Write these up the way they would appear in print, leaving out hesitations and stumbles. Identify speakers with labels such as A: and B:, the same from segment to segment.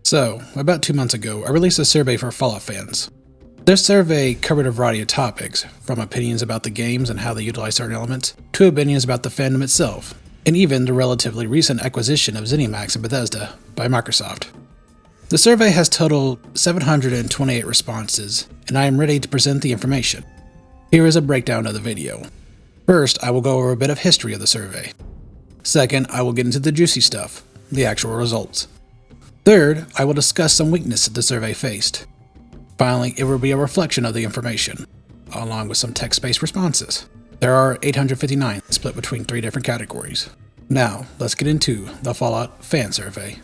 A: So, about 2 months ago, I released a survey for Fallout fans. This survey covered a variety of topics, from opinions about the games and how they utilize certain elements, to opinions about the fandom itself, and even the relatively recent acquisition of Zenimax and Bethesda by Microsoft. The survey has totaled 728 responses, and I am ready to present the information. Here is a breakdown of the video. First, I will go over a bit of history of the survey. Second, I will get into the juicy stuff, the actual results. Third, I will discuss some weaknesses the survey faced. Finally, it will be a reflection of the information, along with some text-based responses. There are 859 split between 3 different categories. Now, let's get into the Fallout fan survey.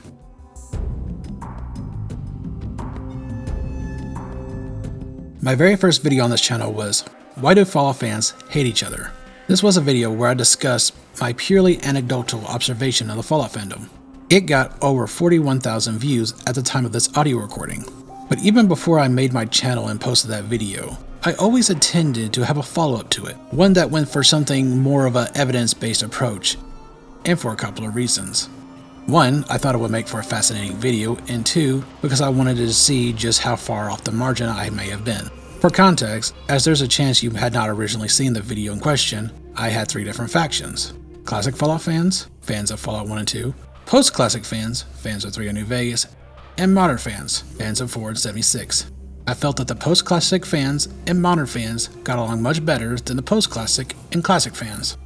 A: My very first video on this channel was, Why do Fallout fans hate each other? This was a video where I discussed my purely anecdotal observation of the Fallout fandom. It got over 41,000 views at the time of this audio recording. But even before I made my channel and posted that video, I always intended to have a follow-up to it, one that went for something more of an evidence-based approach, and for a couple of reasons. 1, I thought it would make for a fascinating video, and 2, because I wanted to see just how far off the margin I may have been. For context, as there's a chance you had not originally seen the video in question, I had 3 different factions. Classic Fallout fans, fans of Fallout 1 and 2, post-classic fans, fans of 3 and New Vegas, and modern fans, fans of 4 and 76. I felt that the post-classic fans and modern fans got along much better than the post-classic and classic fans.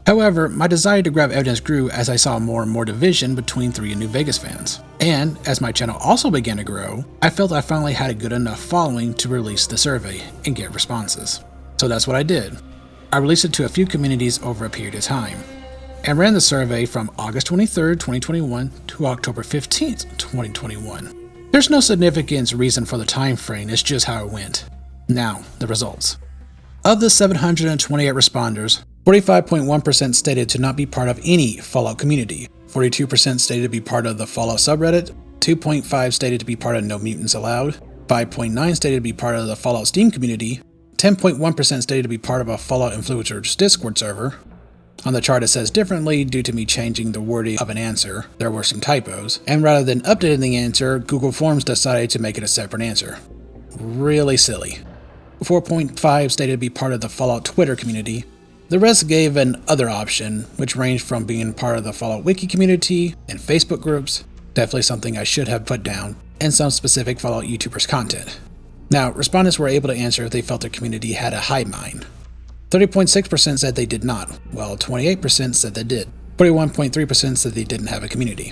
A: However, my desire to grab evidence grew as I saw more and more division between 3 and New Vegas fans. And as my channel also began to grow, I felt I finally had a good enough following to release the survey and get responses. So that's what I did. I released it to a few communities over a period of time, and ran the survey from August 23rd, 2021 to October 15th, 2021. There's no significant reason for the time frame, it's just how it went. Now, the results. Of the 728 responders, 45.1% stated to not be part of any Fallout community, 42% stated to be part of the Fallout subreddit, 2.5% stated to be part of No Mutants Allowed, 5.9% stated to be part of the Fallout Steam community, 10.1% stated to be part of a Fallout Influencers Discord server. On the chart it says differently due to me changing the wording of an answer. There were some typos, and rather than updating the answer, Google Forms decided to make it a separate answer. Really silly. 4.5% stated to be part of the Fallout Twitter community. The rest gave an other option, which ranged from being part of the Fallout Wiki community and Facebook groups, definitely something I should have put down, and some specific Fallout YouTubers content. Now, respondents were able to answer if they felt their community had a hive mind. 30.6% said they did not, while 28% said they did. 41.3% said they didn't have a community.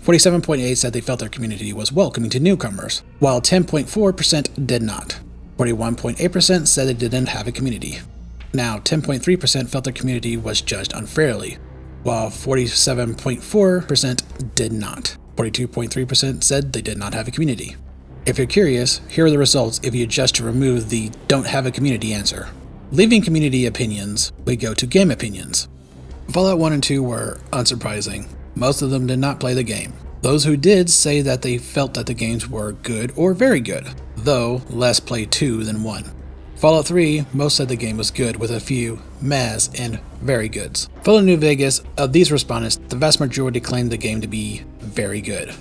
A: 47.8% said they felt their community was welcoming to newcomers, while 10.4% did not. 41.8% said they didn't have a community. Now, 10.3% felt their community was judged unfairly, while 47.4% did not. 42.3% said they did not have a community. If you're curious, here are the results if you adjust to remove the don't have a community answer. Leaving community opinions, we go to game opinions. Fallout 1 and 2 were unsurprising. Most of them did not play the game. Those who did say that they felt that the games were good or very good, though less played 2 than 1. Fallout 3, most said the game was good with a few mehs and very goods. Fallout New Vegas, of these respondents, the vast majority claimed the game to be very good.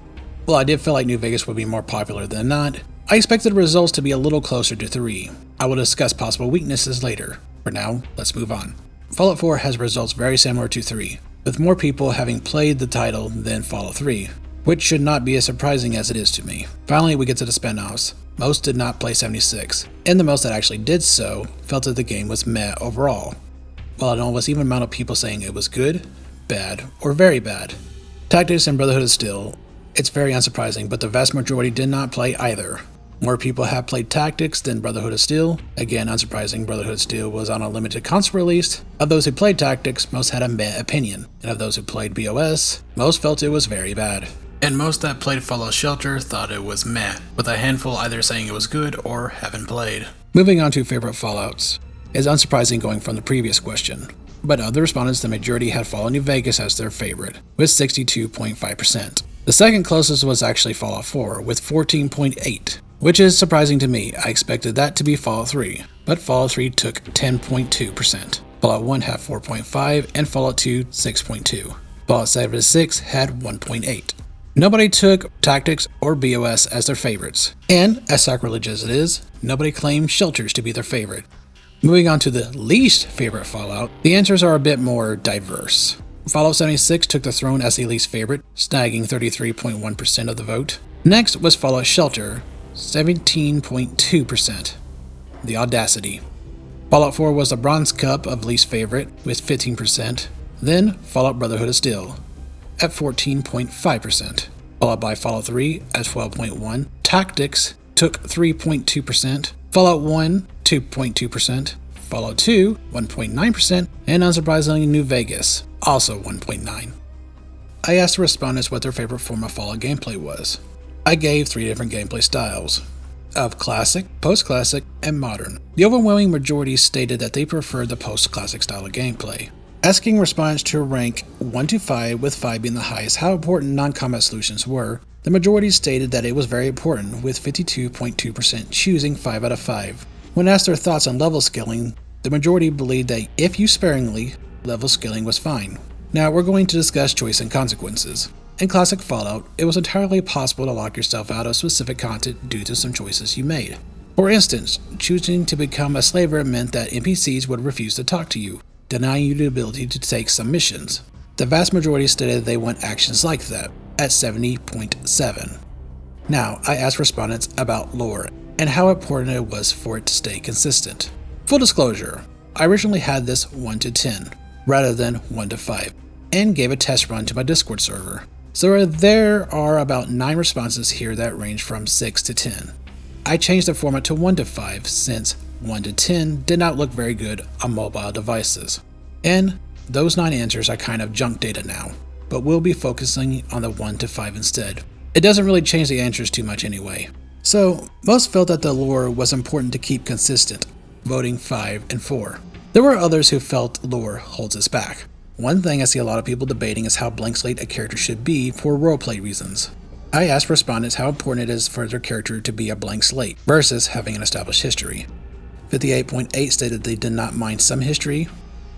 A: While I did feel like New Vegas would be more popular than not, I expected the results to be a little closer to 3. I will discuss possible weaknesses later. For now, let's move on. Fallout 4 has results very similar to 3, with more people having played the title than Fallout 3, which should not be as surprising as it is to me. Finally, we get to the spin-offs. Most did not play 76, and the most that actually did so felt that the game was meh overall, while an almost even amount of people saying it was good, bad, or very bad. Tactics and Brotherhood of Steel, it's very unsurprising, but the vast majority did not play either. More people have played Tactics than Brotherhood of Steel. Again, unsurprising, Brotherhood of Steel was on a limited console release. Of those who played Tactics, most had a meh opinion, and of those who played BOS, most felt it was very bad. And most that played Fallout Shelter thought it was meh, with a handful either saying it was good or haven't played. Moving on to favorite Fallouts. It's unsurprising going from the previous question, but of the respondents, the majority had Fallout New Vegas as their favorite, with 62.5%. The second closest was actually Fallout 4, with 14.8%. Which is surprising to me. I expected that to be Fallout 3, but Fallout 3 took 10.2%. Fallout 1 had 4.5%, and Fallout 2 6.2%. Fallout 76 had 1.8%. Nobody took Tactics or BOS as their favorites, and as sacrilegious as it is, nobody claimed Shelters to be their favorite. Moving on to the least favorite Fallout, the answers are a bit more diverse. Fallout 76 took the throne as the least favorite, snagging 33.1% of the vote. Next was Fallout Shelter, 17.2%. The Audacity. Fallout 4 was the Bronze Cup of least favorite with 15%. Then Fallout Brotherhood of Steel at 14.5%, followed by Fallout 3 at 12.1%. Tactics took 3.2%. Fallout 1, 2.2%. Fallout 2, 1.9%. And unsurprisingly, New Vegas, also 1.9%. I asked the respondents what their favorite form of Fallout gameplay was. I gave 3 different gameplay styles of classic, post-classic, and modern. The overwhelming majority stated that they preferred the post-classic style of gameplay. Asking respondents to rank 1 to 5, with 5 being the highest, how important non-combat solutions were, the majority stated that it was very important, with 52.2% choosing 5 out of 5. When asked their thoughts on level scaling, the majority believed that if used sparingly, level scaling was fine. Now we're going to discuss choice and consequences. In classic Fallout, it was entirely possible to lock yourself out of specific content due to some choices you made. For instance, choosing to become a slaver meant that NPCs would refuse to talk to you, denying you the ability to take some missions. The vast majority stated they want actions like that, at 70.7%. Now, I asked respondents about lore, and how important it was for it to stay consistent. Full disclosure, I originally had this 1 to 10, rather than 1 to 5, and gave a test run to my Discord server. So there are about 9 responses here that range from 6 to 10. I changed the format to 1 to 5 since 1 to 10 did not look very good on mobile devices. And those 9 answers are kind of junk data now, but we'll be focusing on the 1 to 5 instead. It doesn't really change the answers too much anyway. So most felt that the lore was important to keep consistent, voting 5 and 4. There were others who felt lore holds us back. One thing I see a lot of people debating is how blank slate a character should be for roleplay reasons. I asked respondents how important it is for their character to be a blank slate versus having an established history. 58.8% stated they did not mind some history,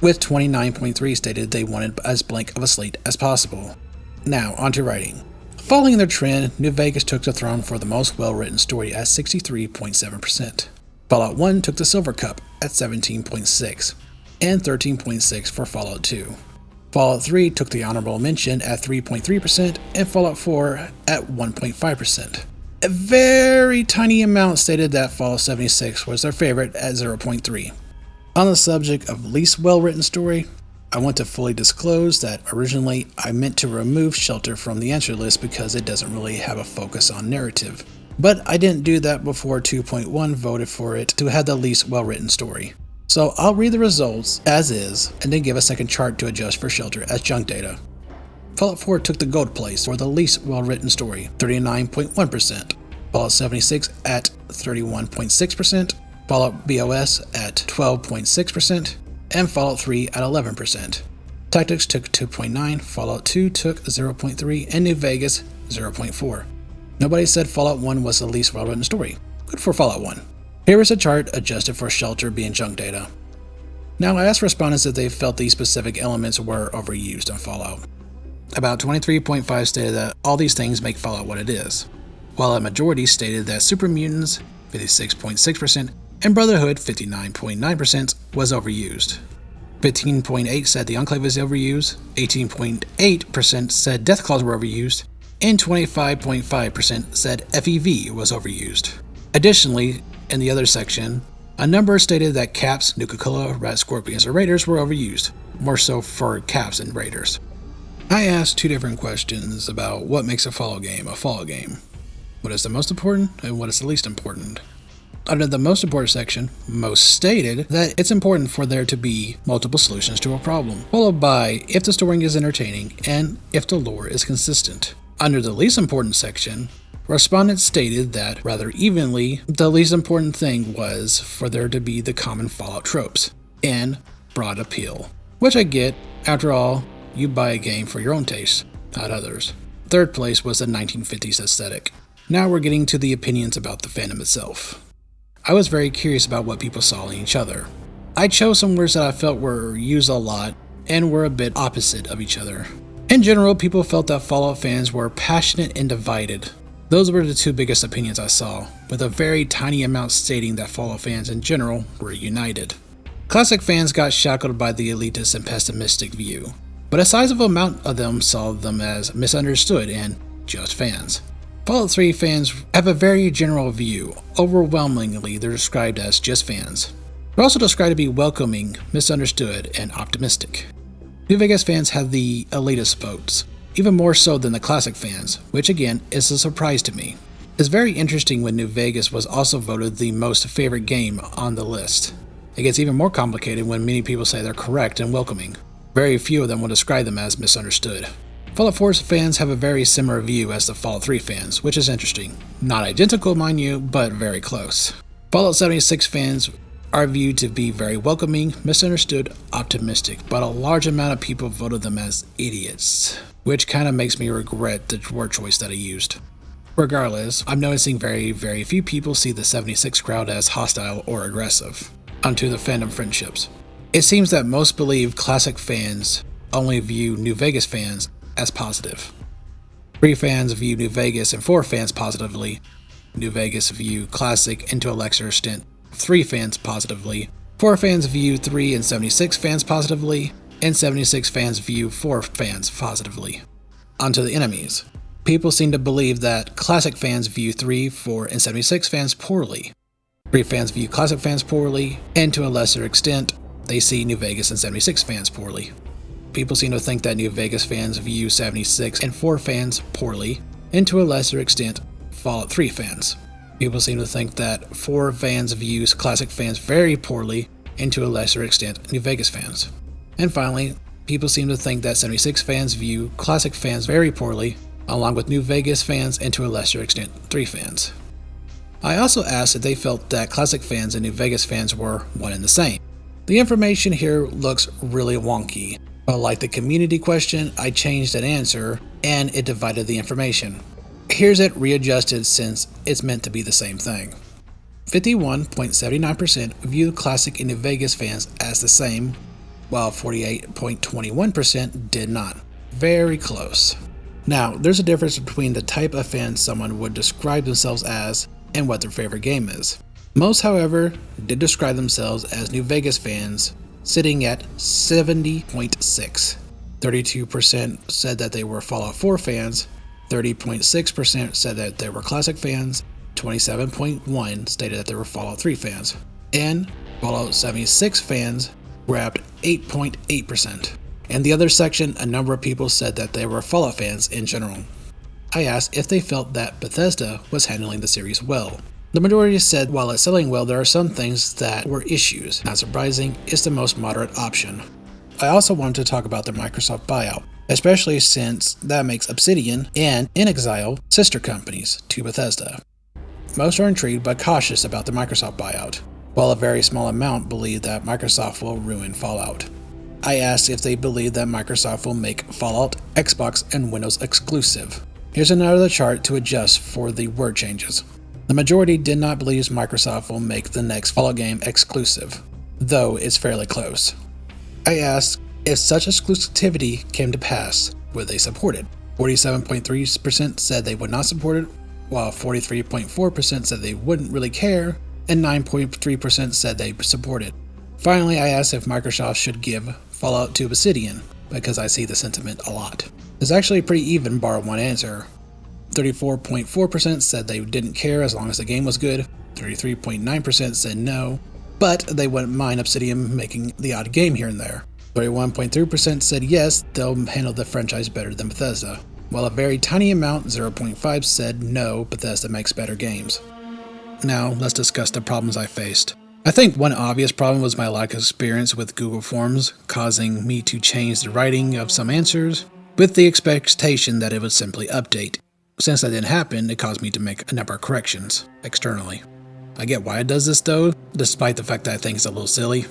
A: with 29.3% stated they wanted as blank of a slate as possible. Now, onto writing. Following their trend, New Vegas took the throne for the most well-written story at 63.7%. Fallout 1 took the Silver Cup at 17.6%, and 13.6% for Fallout 2. Fallout 3 took the honorable mention at 3.3%, and Fallout 4 at 1.5%. A very tiny amount stated that Fallout 76 was their favorite at 0.3%. On the subject of least well-written story, I want to fully disclose that originally I meant to remove Shelter from the answer list because it doesn't really have a focus on narrative. But I didn't do that before 2.1 voted for it to have the least well-written story. So I'll read the results as is, and then give a second chart to adjust for Shelter as junk data. Fallout 4 took the gold place for the least well-written story, 39.1%. Fallout 76 at 31.6%. Fallout BOS at 12.6%. And Fallout 3 at 11%. Tactics took 2.9%, Fallout 2 took 0.3%, and New Vegas 0.4%. Nobody said Fallout 1 was the least well-written story. Good for Fallout 1. Here is a chart adjusted for Shelter being junk data. Now I asked respondents if they felt these specific elements were overused on Fallout. About 23.5% stated that all these things make Fallout what it is, while a majority stated that super mutants, 56.6%, and Brotherhood, 59.9%, was overused. 15.8% said the Enclave was overused, 18.8% said Deathclaws were overused, and 25.5% said FEV was overused. Additionally, in the other section, a number stated that Caps, Nuka-Cola, Rat Scorpions, or Raiders were overused, more so for Caps and Raiders. I asked 2 different questions about what makes a Fallout game a Fallout game. What is the most important and what is the least important? Under the most important section, most stated that it's important for there to be multiple solutions to a problem, followed by if the story is entertaining and if the lore is consistent. Under the least important section, respondents stated that, rather evenly, the least important thing was for there to be the common Fallout tropes and broad appeal. Which I get, after all, you buy a game for your own taste, not others. Third place was the 1950s aesthetic. Now we're getting to the opinions about the fandom itself. I was very curious about what people saw in each other. I chose some words that I felt were used a lot and were a bit opposite of each other. In general, people felt that Fallout fans were passionate and divided. Those were the two biggest opinions I saw, with a very tiny amount stating that Fallout fans in general were united. Classic fans got shackled by the elitist and pessimistic view, but a sizable amount of them saw them as misunderstood and just fans. Fallout 3 fans have a very general view. Overwhelmingly, they're described as just fans. They're also described to be welcoming, misunderstood, and optimistic. New Vegas fans have the elitist votes, even more so than the classic fans, which again is a surprise to me. It's very interesting when New Vegas was also voted the most favorite game on the list. It gets even more complicated when many people say they're correct and welcoming. Very few of them will describe them as misunderstood. Fallout 4 fans have a very similar view as the Fallout 3 fans, which is interesting. Not identical, mind you, but very close. Fallout 76 fans are viewed to be very welcoming, misunderstood, optimistic, but a large amount of people voted them as idiots, which kind of makes me regret the word choice that I used. Regardless, I'm noticing very few people see the 76 crowd as hostile or aggressive onto the fandom friendships. It seems that most believe classic fans only view New Vegas fans as positive. 3 fans view New Vegas and 4 fans positively. New Vegas view classic and to a lesser extent 3 fans positively. 4 fans view 3 and 76 fans positively, and 76 fans view 4 fans positively. Onto the enemies. People seem to believe that classic fans view 3, 4, and 76 fans poorly. 3 fans view classic fans poorly, and to a lesser extent, they see New Vegas and 76 fans poorly. People seem to think that New Vegas fans view 76 and 4 fans poorly, and to a lesser extent, Fallout 3 fans. People seem to think that 4 fans view classic fans very poorly, and to a lesser extent, New Vegas fans. And finally, people seem to think that 76 fans view classic fans very poorly, along with New Vegas fans, and to a lesser extent, 3 fans. I also asked if they felt that classic fans and New Vegas fans were one and the same. The information here looks really wonky, but like the community question, I changed that answer, and it divided the information. Here's it readjusted since it's meant to be the same thing. 51.79% view classic and New Vegas fans as the same, while 48.21% did not. Very close. Now, there's a difference between the type of fan someone would describe themselves as and what their favorite game is. Most, however, did describe themselves as New Vegas fans, sitting at 70.6. 32% said that they were Fallout 4 fans, 30.6% said that they were classic fans, 27.1% stated that they were Fallout 3 fans, and Fallout 76 fans grabbed 8.8%. In the other section, a number of people said that they were Fallout fans in general. I asked if they felt that Bethesda was handling the series well. The majority said while it's selling well, there are some things that were issues. Not surprising, it's the most moderate option. I also wanted to talk about the Microsoft buyout, especially since that makes Obsidian and inXile sister companies to Bethesda. Most are intrigued but cautious about the Microsoft buyout, while a very small amount believe that Microsoft will ruin Fallout. I asked if they believe that Microsoft will make Fallout Xbox and Windows exclusive. Here's another chart to adjust for the word changes. The majority did not believe Microsoft will make the next Fallout game exclusive, though it's fairly close. I asked if such exclusivity came to pass, would they support it? 47.3% said they would not support it, while 43.4% said they wouldn't really care, and 9.3% said they support it. Finally, I asked if Microsoft should give Fallout to Obsidian, because I see the sentiment a lot. It's actually pretty even bar one answer. 34.4% said they didn't care as long as the game was good, 33.9% said no, but they wouldn't mind Obsidian making the odd game here and there. 31.3% said yes, they'll handle the franchise better than Bethesda, while a very tiny amount, 0.5%, said no, Bethesda makes better games. Now, let's discuss the problems I faced. I think one obvious problem was my lack of experience with Google Forms, causing me to change the writing of some answers, with the expectation that it would simply update. Since that didn't happen, it caused me to make a number of corrections externally. I get why it does this though, despite the fact that I think it's a little silly.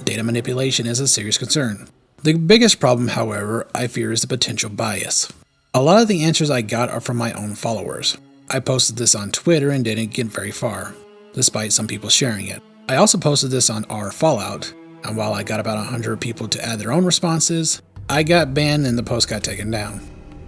A: Data manipulation is a serious concern. The biggest problem, however, I fear is the potential bias. A lot of the answers I got are from my own followers. I posted this on Twitter and didn't get very far, despite some people sharing it. I also posted this on our Fallout, and while I got about 100 people to add their own responses, I got banned and the post got taken down.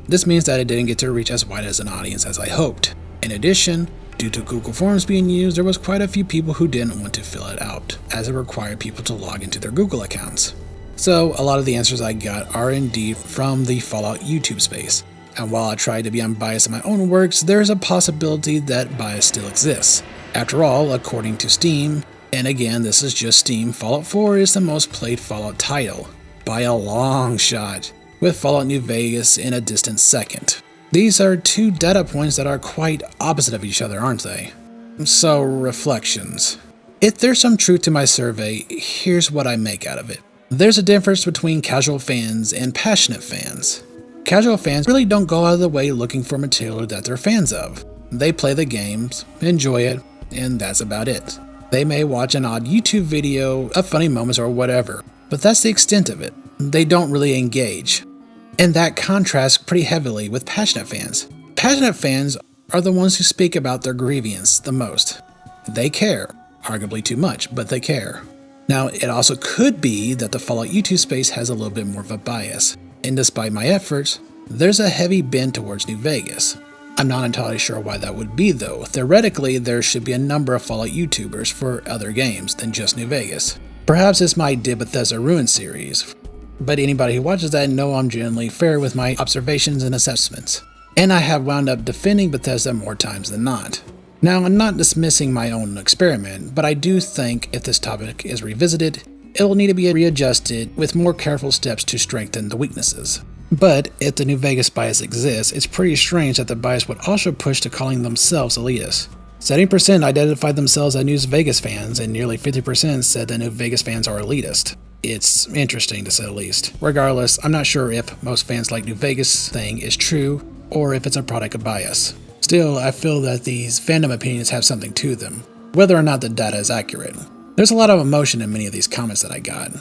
A: This means that it didn't get to reach as wide as an audience as I hoped. In addition, due to Google Forms being used, there was quite a few people who didn't want to fill it out, as it required people to log into their Google accounts. So a lot of the answers I got are indeed from the Fallout YouTube space. And while I try to be unbiased in my own works, there is a possibility that bias still exists. After all, according to Steam, and again this is just Steam, Fallout 4 is the most played Fallout title, by a long shot, with Fallout New Vegas in a distant second. These are two data points that are quite opposite of each other, aren't they? So, reflections. If there's some truth to my survey, here's what I make out of it. There's a difference between casual fans and passionate fans. Casual fans really don't go out of the way looking for material that they're fans of. They play the games, enjoy it, and that's about it. They may watch an odd YouTube video of funny moments or whatever, but that's the extent of it. They don't really engage. And that contrasts pretty heavily with passionate fans. Passionate fans are the ones who speak about their grievance the most. They care, arguably too much, but they care. Now, it also could be that the Fallout YouTube space has a little bit more of a bias. And despite my efforts, there's a heavy bend towards New Vegas. I'm not entirely sure why that would be though. Theoretically, there should be a number of Fallout YouTubers for other games than just New Vegas. Perhaps it's my Did Bethesda Ruin series, but anybody who watches that know I'm generally fair with my observations and assessments. And I have wound up defending Bethesda more times than not. Now, I'm not dismissing my own experiment, but I do think if this topic is revisited, it will need to be readjusted with more careful steps to strengthen the weaknesses. But if the New Vegas bias exists, it's pretty strange that the bias would also push to calling themselves elitist. 70% identified themselves as New Vegas fans, and nearly 50% said that New Vegas fans are elitist. It's interesting to say the least. Regardless, I'm not sure if most fans like New Vegas thing is true, or if it's a product of bias. Still, I feel that these fandom opinions have something to them, whether or not the data is accurate. There's a lot of emotion in many of these comments that I got.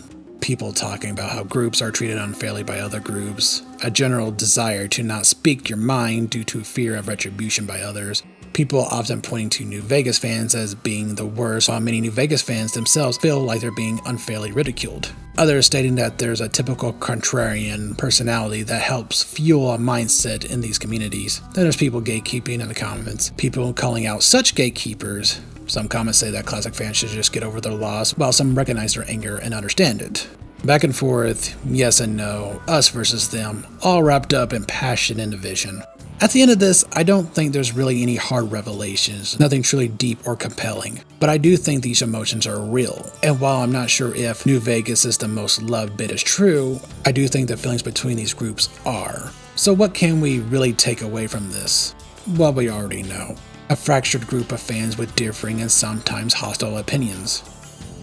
A: People talking about how groups are treated unfairly by other groups, a general desire to not speak your mind due to fear of retribution by others, people often pointing to New Vegas fans as being the worst, while many New Vegas fans themselves feel like they're being unfairly ridiculed. Others stating that there's a typical contrarian personality that helps fuel a mindset in these communities. Then there's people gatekeeping in the comments, people calling out such gatekeepers. Some comments say that classic fans should just get over their loss, while some recognize their anger and understand it. Back and forth, yes and no, us versus them, all wrapped up in passion and division. At the end of this, I don't think there's really any hard revelations, nothing truly deep or compelling, but I do think these emotions are real. And while I'm not sure if New Vegas is the most loved bit is true, I do think the feelings between these groups are. So what can we really take away from this? Well, we already know. A fractured group of fans with differing and sometimes hostile opinions.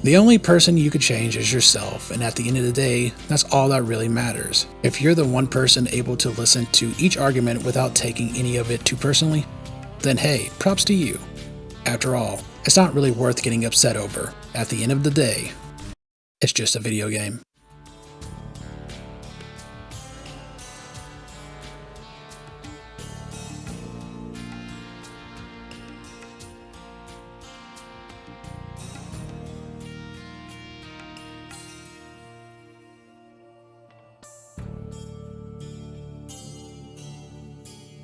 A: The only person you could change is yourself, and at the end of the day, that's all that really matters. If you're the one person able to listen to each argument without taking any of it too personally, then hey, props to you. After all, it's not really worth getting upset over. At the end of the day, it's just a video game.